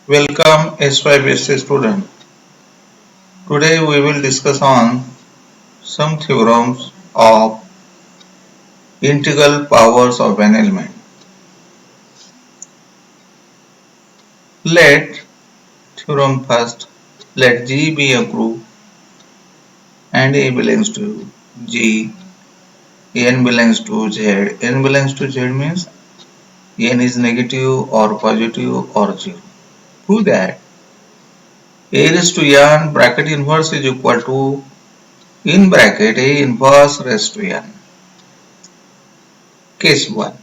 Welcome SYBSC student. Today we will discuss on some theorems of integral powers of an element. Let theorem first. Let G be a group and A belongs to G, N belongs to Z. N belongs to Z means N is negative or positive or 0. Prove that A raised to N bracket inverse is equal to in bracket A inverse raised to N. Case 1.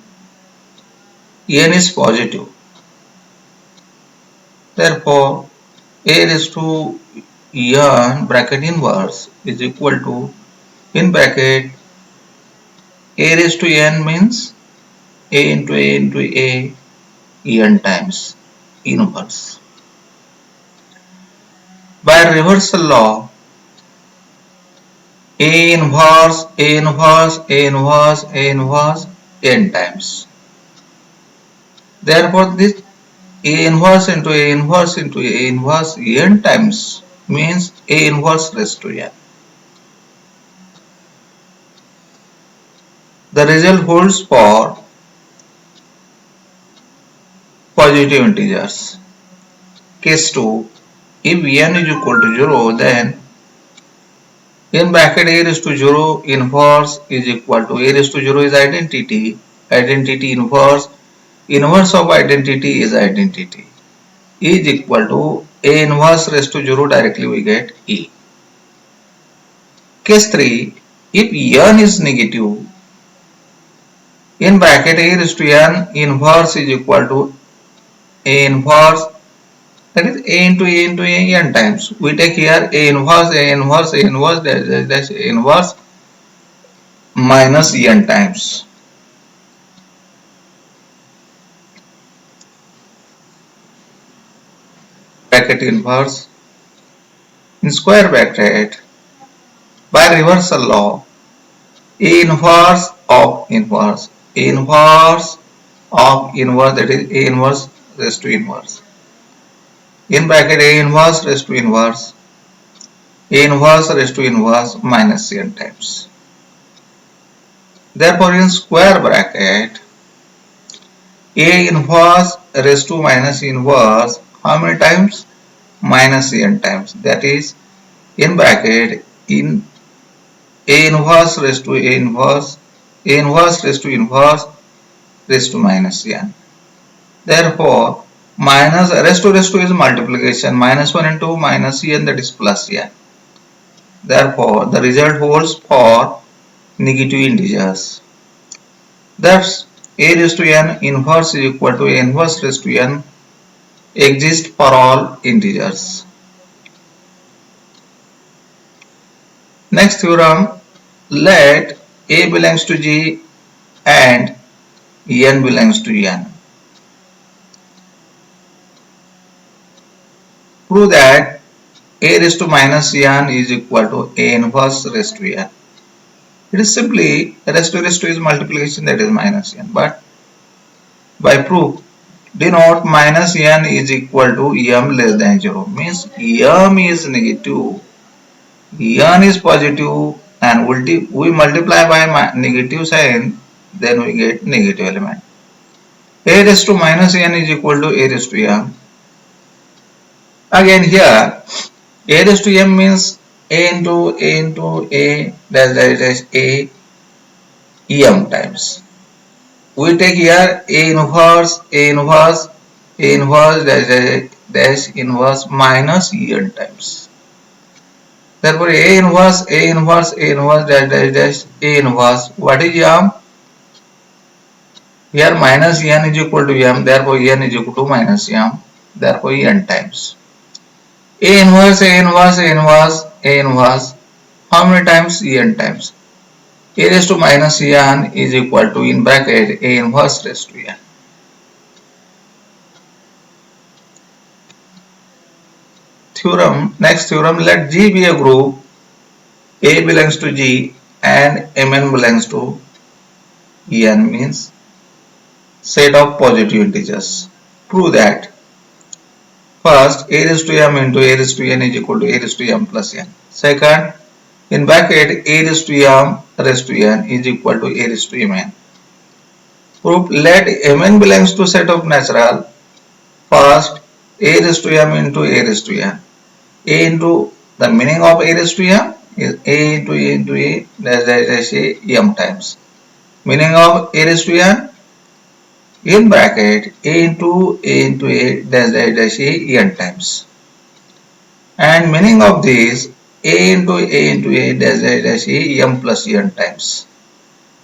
N is positive. Therefore, A raised to N bracket inverse is equal to in bracket A raised to N means A into A into A N times inverse. By reversal law, A inverse, A inverse, A inverse, A inverse N times. Therefore, this A inverse into A inverse into A inverse N times means A inverse raised to N. The result holds for positive integers. Case 2. If n is equal to 0, then in bracket A raised to 0 inverse is equal to A raised to 0 is identity. Identity inverse. Inverse of identity is identity. Is equal to A inverse raised to 0, directly we get E. Case 3. If n is negative, in bracket A raised to n inverse is equal to A inverse, that is A into A into A n times. We take here A inverse, A inverse, A inverse, dash A inverse minus n times. Bracket inverse in square bracket by reversal law A inverse of inverse, A inverse of inverse, that is A inverse raised to inverse. In bracket A inverse raised to inverse, A inverse raised to inverse minus n times. Therefore, in square bracket A inverse raised to minus inverse, how many times? Minus n times. That is in bracket in A inverse raised to A inverse, A inverse raised to inverse raised to minus n. Therefore, minus raised to is multiplication. Minus 1 into minus n, that is plus n. Therefore, the result holds for negative integers. Thus, A raised to n inverse is equal to A inverse raised to n exists for all integers. Next theorem, let A belongs to G and n belongs to n. Prove that A raised to minus n is equal to A inverse raised to n. It is simply raised to is multiplication, that is minus n. But by proof, denote minus n is equal to m less than 0. Means m is negative, n is positive, and we multiply by negative sign, then we get negative element. A raised to minus n is equal to A raised to m. Again here, A raised to m means A into A into A dash A m times. We take here A inverse, A inverse, A inverse dash inverse minus n times. Therefore, A inverse, A inverse, A inverse dash A inverse. What is m? Here minus n is equal to m. Therefore, n is equal to minus m. Therefore, n times. A inverse, A inverse, A inverse, A inverse. How many times? n times. A raised to minus n is equal to in bracket A inverse raised to n. Theorem, next theorem, let G be a group, A belongs to G and Mn belongs to n means set of positive integers. Prove that First, a raised to m into a raised to n is equal to a raised to m plus n. Second, in bracket a raised to m raised to n is equal to a raised to mn. Proof, let mn belongs to set of natural. First, a raised to m into a raised to n. A into the meaning of a raised to m is a into a into a dash a m times. Meaning of a raised to n in bracket a into a dash a n times. And meaning of this a into a dash a m plus n times.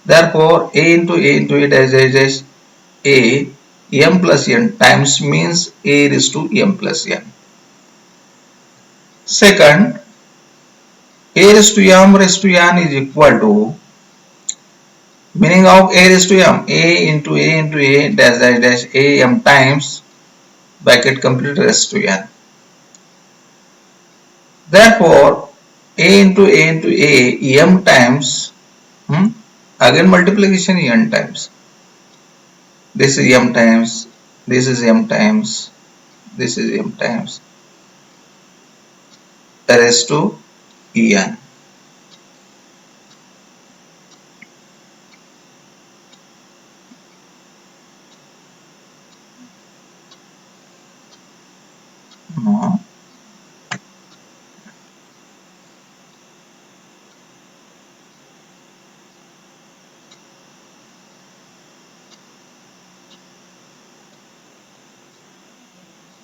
Therefore, a dash a m plus n times means a raised to m plus n. Second, a raised to n is equal to meaning of a raised to m a into a dash a m times bracket complete raised to n. Therefore, a into a m times again multiplication n times. This is m times, this is m times, this is m times raised to en. No.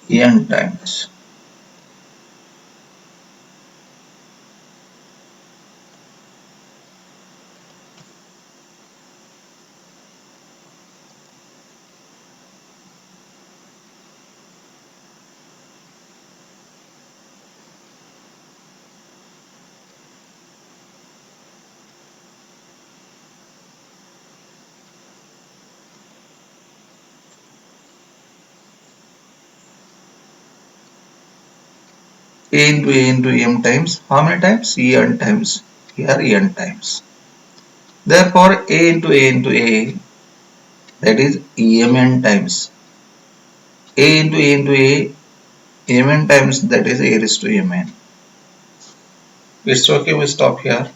N times. A into m times. How many times? En times. Here en times. Therefore, a into a that is mn times. A into a mn times that is a raised to mn. It's okay, we stop here.